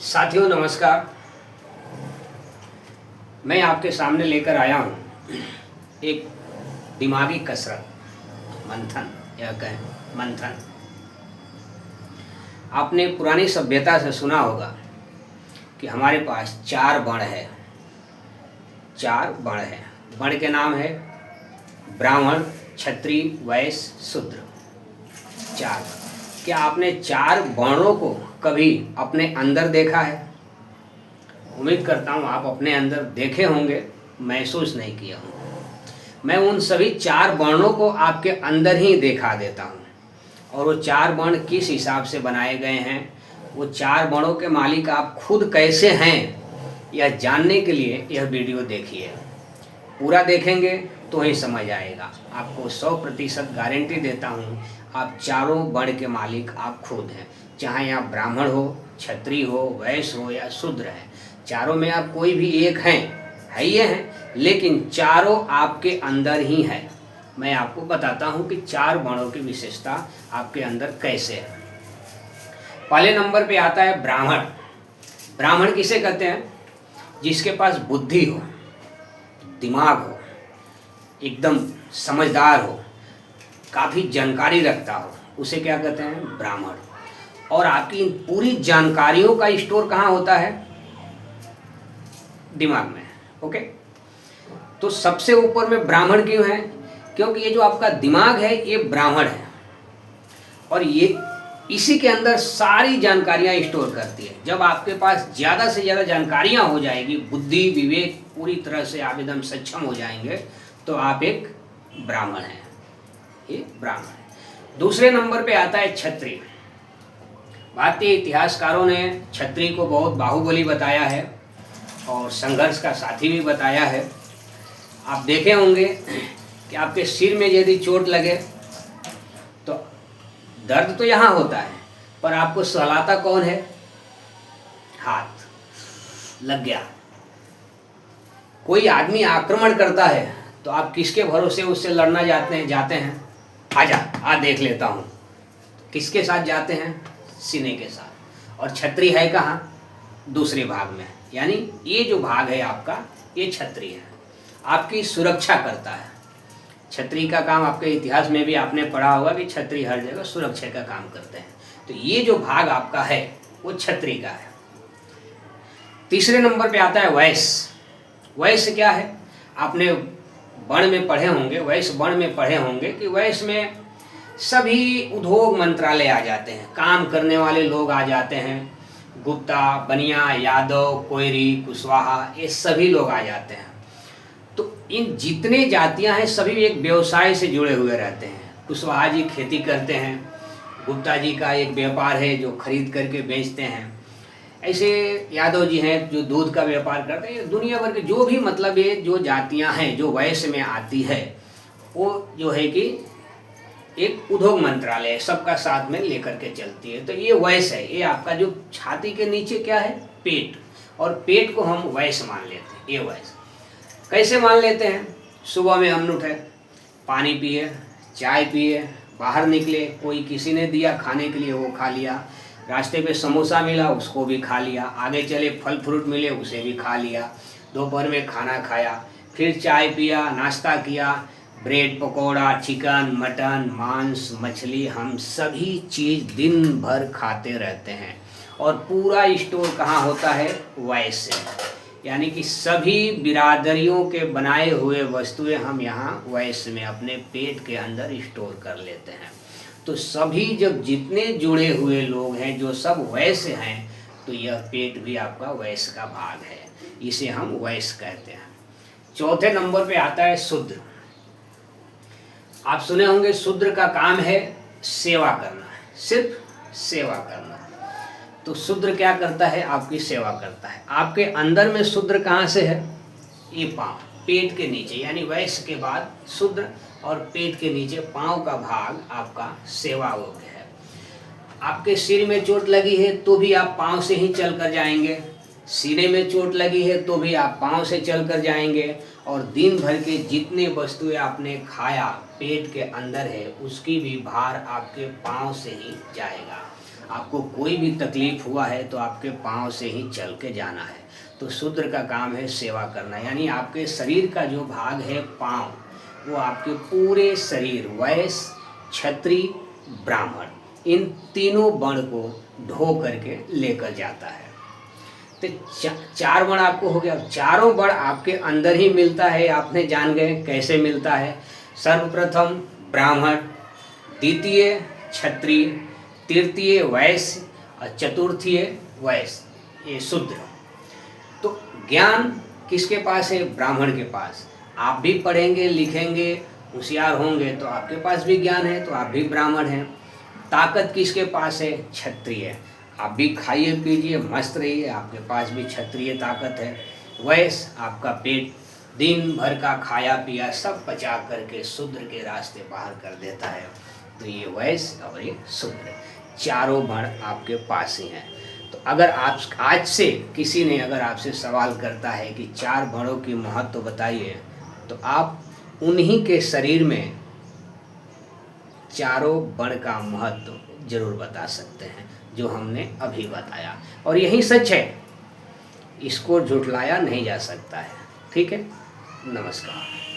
साथियों नमस्कार। मैं आपके सामने लेकर आया हूँ एक दिमागी कसरत, मंथन या कहें मंथन। आपने पुरानी सभ्यता से सुना होगा कि हमारे पास 4 बण है। 4 बण हैं। बण के नाम है ब्राह्मण, क्षत्रिय, वैश्य, शूद्र। 4। क्या आपने 4 वर्णों को कभी अपने अंदर देखा है? उम्मीद करता हूँ आप अपने अंदर देखे होंगे, महसूस नहीं किया होंगे। मैं उन सभी 4 वर्णों को आपके अंदर ही दिखा देता हूँ और वो 4 वर्ण किस हिसाब से बनाए गए हैं, वो 4 वर्णों के मालिक आप खुद कैसे हैं, यह जानने के लिए यह वीडियो देखिए। पूरा देखेंगे तो ही समझ आएगा। आपको 100% गारंटी देता हूँ, आप चारों वर्ण के मालिक आप खुद हैं। चाहे आप ब्राह्मण हो, क्षत्रिय हो, वैश्य हो या शूद्र है, चारों में आप कोई भी एक हैं, ये हैं, लेकिन चारों आपके अंदर ही है। मैं आपको बताता हूँ कि 4 वर्णों की विशेषता आपके अंदर कैसे है। पहले नंबर पे आता है ब्राह्मण। ब्राह्मण किसे कहते हैं? जिसके पास बुद्धि हो, दिमाग हो, एकदम समझदार हो, काफ़ी जानकारी रखता हो, उसे क्या कहते हैं? ब्राह्मण। और आपकी इन पूरी जानकारियों का स्टोर कहाँ होता है? दिमाग में। ओके, तो सबसे ऊपर में ब्राह्मण क्यों है? क्योंकि ये जो आपका दिमाग है ये ब्राह्मण है और ये इसी के अंदर सारी जानकारियां स्टोर करती है। जब आपके पास ज़्यादा से ज़्यादा जानकारियां हो जाएगी, बुद्धि विवेक पूरी तरह से आप एकदम सक्षम हो जाएंगे, तो आप एक ब्राह्मण हैं। ये ब्राह्मण है। दूसरे नंबर पे आता है क्षत्रिय। भारतीय इतिहासकारों ने क्षत्रिय को बहुत बाहुबली बताया है और संघर्ष का साथी भी बताया है। आप देखे होंगे कि आपके सिर में यदि चोट लगे तो दर्द तो यहाँ होता है, पर आपको सहलाता कौन है? हाथ लग गया। कोई आदमी आक्रमण करता है तो आप किसके भरोसे उससे लड़ना जाते हैं? आजा, आ देख लेता हूँ। किसके साथ जाते हैं? सीने के साथ। और क्षत्रिय है कहाँ? दूसरे भाग में। यानी ये जो भाग है आपका, ये क्षत्रिय है, आपकी सुरक्षा करता है। क्षत्रिय का काम आपके इतिहास में भी आपने पढ़ा होगा कि क्षत्रिय हर जगह सुरक्षा का काम करते हैं। तो ये जो भाग आपका है वो क्षत्रिय का है। तीसरे नंबर पे आता है वैश्य। वैश्य क्या है? आपने वर्ण में पढ़े होंगे, वैश्य वर्ण में पढ़े होंगे कि वैश्य में सभी उद्योग मंत्रालय आ जाते हैं, काम करने वाले लोग आ जाते हैं। गुप्ता, बनिया, यादव, कोयरी, कुशवाहा, ये सभी लोग आ जाते हैं। तो इन जितने जातियां हैं सभी एक व्यवसाय से जुड़े हुए रहते हैं। कुशवाहा जी खेती करते हैं, गुप्ता जी का एक व्यापार है जो खरीद करके बेचते हैं, ऐसे यादव जी हैं जो दूध का व्यापार करते हैं। दुनिया भर के जो भी मतलब ये जो जातियां हैं जो वैश्य में आती है, वो जो है कि एक उद्योग मंत्रालय सबका साथ में लेकर के चलती है। तो ये वैश्य है। ये आपका जो छाती के नीचे क्या है? पेट। और पेट को हम वैश्य मान लेते हैं। ये वैश्य कैसे मान लेते हैं? सुबह में हम उठे, पानी पिए, चाय पिए, बाहर निकले, कोई किसी ने दिया खाने के लिए वो खा लिया, रास्ते पे समोसा मिला उसको भी खा लिया, आगे चले फल फ्रूट मिले उसे भी खा लिया, दोपहर में खाना खाया, फिर चाय पिया, नाश्ता किया, ब्रेड पकौड़ा, चिकन, मटन, मांस, मछली, हम सभी चीज़ दिन भर खाते रहते हैं। और पूरा स्टोर कहाँ होता है? वैश्य। यानी कि सभी बिरादरियों के बनाए हुए वस्तुएं हम यहाँ वैश्य में अपने पेट के अंदर स्टोर कर लेते हैं। तो सभी जब जितने जुड़े हुए लोग हैं जो सब वैश्य हैं, तो यह पेट भी आपका वैश्य का भाग है, इसे हम वैश्य कहते हैं। चौथे नंबर पे आता है शूद्र। आप सुने होंगे शूद्र का काम है सेवा करना, सिर्फ सेवा करना। तो शूद्र क्या करता है? आपकी सेवा करता है। आपके अंदर में शूद्र कहाँ से है? ये पाँव, पेट के नीचे, यानी वैश्य के बाद शूद्र और पेट के नीचे पाँव का भाग आपका सेवा योग्य है। आपके सिर में चोट लगी है तो भी आप पाँव से ही चल कर जाएंगे, सीने में चोट लगी है तो भी आप पाँव से चल कर जाएंगे, और दिन भर के जितने वस्तुएं आपने खाया पेट के अंदर है उसकी भी भार आपके पाँव से ही जाएगा। आपको कोई भी तकलीफ हुआ है तो आपके पाँव से ही चल के जाना है। तो शूद्र का काम है सेवा करना, यानी आपके शरीर का जो भाग है पाँव, वो आपके पूरे शरीर वैश्य, क्षत्रिय, ब्राह्मण, इन तीनों वर्ण को ढो करके लेकर जाता है। तो चार वर्ण आपको हो गया। चारों वर्ण आपके अंदर ही मिलता है, आपने जान गए कैसे मिलता है। सर्वप्रथम ब्राह्मण, द्वितीय क्षत्रिय, तृतीय वैश्य और चतुर्थीय वैश्य, ये शूद्र। तो ज्ञान किसके पास है? ब्राह्मण के पास। आप भी पढ़ेंगे लिखेंगे होशियार होंगे तो आपके पास भी ज्ञान है, तो आप भी ब्राह्मण हैं। ताकत किसके पास है? क्षत्रिय। आप भी खाइए पीजिए मस्त रहिए, आपके पास भी क्षत्रिय ताकत है। वैश्य, आपका पेट दिन भर का खाया पिया सब पचा करके शूद्र के रास्ते बाहर कर देता है। तो ये वैश्य और ये शूद्र, चारों वर्ण आपके पास ही हैं। तो अगर आप आज से किसी ने अगर आपसे सवाल करता है कि चार वर्णों की महत्व बताइए, तो आप उन्हीं के शरीर में चारों वर्ण का महत्व जरूर बता सकते हैं जो हमने अभी बताया, और यही सच है, इसको झुठलाया नहीं जा सकता है। ठीक है, नमस्कार।